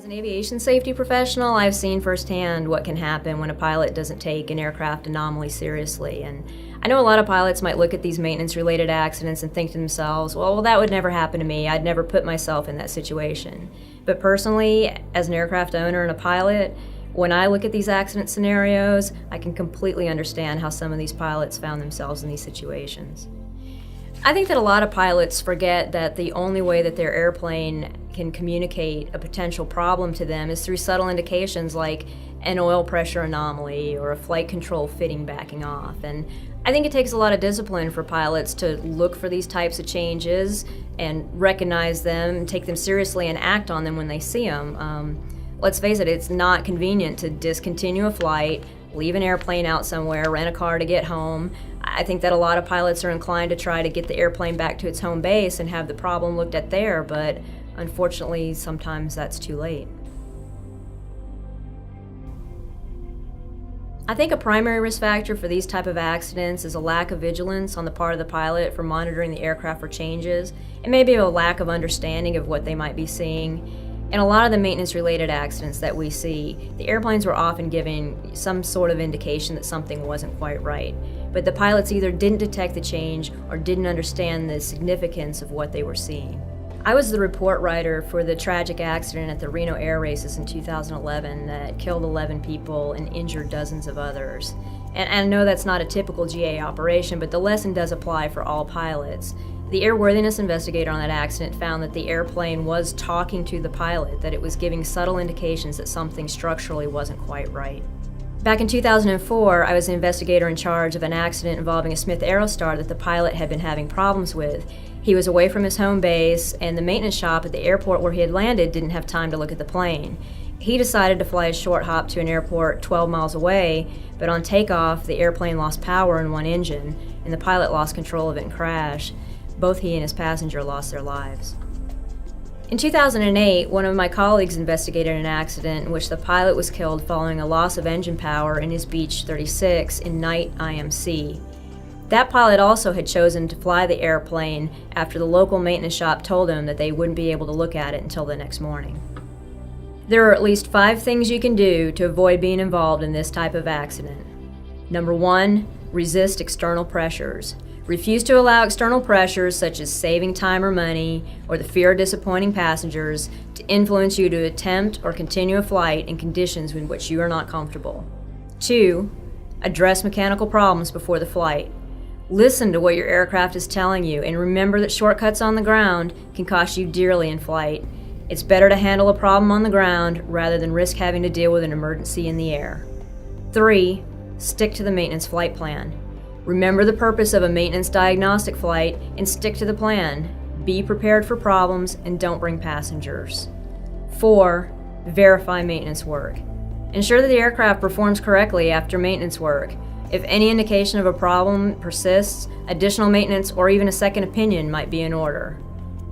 As an aviation safety professional, I've seen firsthand what can happen when a pilot doesn't take an aircraft anomaly seriously. And I know a lot of pilots might look at these maintenance-related accidents and think to themselves, well, that would never happen to me. I'd never put myself in that situation. But personally, as an aircraft owner and a pilot, when I look at these accident scenarios, I can completely understand how some of these pilots found themselves in these situations. I think that a lot of pilots forget that the only way that their airplane can communicate a potential problem to them is through subtle indications like an oil pressure anomaly or a flight control fitting backing off. And I think it takes a lot of discipline for pilots to look for these types of changes and recognize them, take them seriously, and act on them when they see them. Let's face it, it's not convenient to discontinue a flight, leave an airplane out somewhere, rent a car to get home. I think that a lot of pilots are inclined to try to get the airplane back to its home base and have the problem looked at there, but unfortunately, sometimes that's too late. I think a primary risk factor for these type of accidents is a lack of vigilance on the part of the pilot for monitoring the aircraft for changes, and maybe a lack of understanding of what they might be seeing. In a lot of the maintenance-related accidents that we see, the airplanes were often giving some sort of indication that something wasn't quite right, but the pilots either didn't detect the change or didn't understand the significance of what they were seeing. I was the report writer for the tragic accident at the Reno Air Races in 2011 that killed 11 people and injured dozens of others. And I know that's not a typical GA operation, but the lesson does apply for all pilots. The airworthiness investigator on that accident found that the airplane was talking to the pilot, that it was giving subtle indications that something structurally wasn't quite right. Back in 2004, I was the investigator in charge of an accident involving a Smith Aerostar that the pilot had been having problems with. He was away from his home base, and the maintenance shop at the airport where he had landed didn't have time to look at the plane. He decided to fly a short hop to an airport 12 miles away, but on takeoff, the airplane lost power in one engine, and the pilot lost control of it and crashed. Both he and his passenger lost their lives. In 2008, one of my colleagues investigated an accident in which the pilot was killed following a loss of engine power in his Beech 36 in night IMC. That pilot also had chosen to fly the airplane after the local maintenance shop told him that they wouldn't be able to look at it until the next morning. There are at least 5 things you can do to avoid being involved in this type of accident. Number 1, resist external pressures. Refuse to allow external pressures such as saving time or money or the fear of disappointing passengers to influence you to attempt or continue a flight in conditions in which you are not comfortable. 2, address mechanical problems before the flight. Listen to what your aircraft is telling you and remember that shortcuts on the ground can cost you dearly in flight. It's better to handle a problem on the ground rather than risk having to deal with an emergency in the air. 3, stick to the maintenance flight plan. Remember the purpose of a maintenance diagnostic flight and stick to the plan. Be prepared for problems and don't bring passengers. 4, verify maintenance work. Ensure that the aircraft performs correctly after maintenance work. If any indication of a problem persists, additional maintenance or even a second opinion might be in order.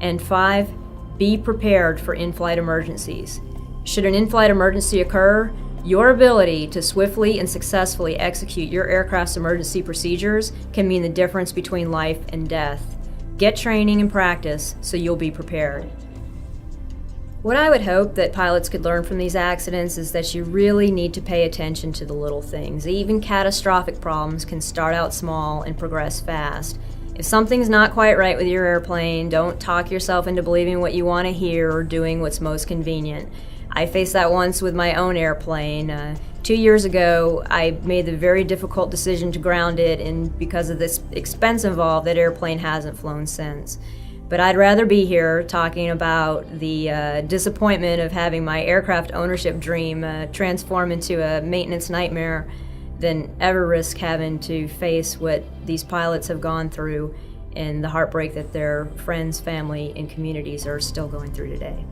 And 5, be prepared for in-flight emergencies. Should an in-flight emergency occur, your ability to swiftly and successfully execute your aircraft's emergency procedures can mean the difference between life and death. Get training and practice so you'll be prepared. What I would hope that pilots could learn from these accidents is that you really need to pay attention to the little things. Even catastrophic problems can start out small and progress fast. If something's not quite right with your airplane, don't talk yourself into believing what you want to hear or doing what's most convenient. I faced that once with my own airplane. 2 years ago, I made the very difficult decision to ground it, and because of this expense involved, that airplane hasn't flown since. But I'd rather be here talking about the disappointment of having my aircraft ownership dream transform into a maintenance nightmare than ever risk having to face what these pilots have gone through and the heartbreak that their friends, family, and communities are still going through today.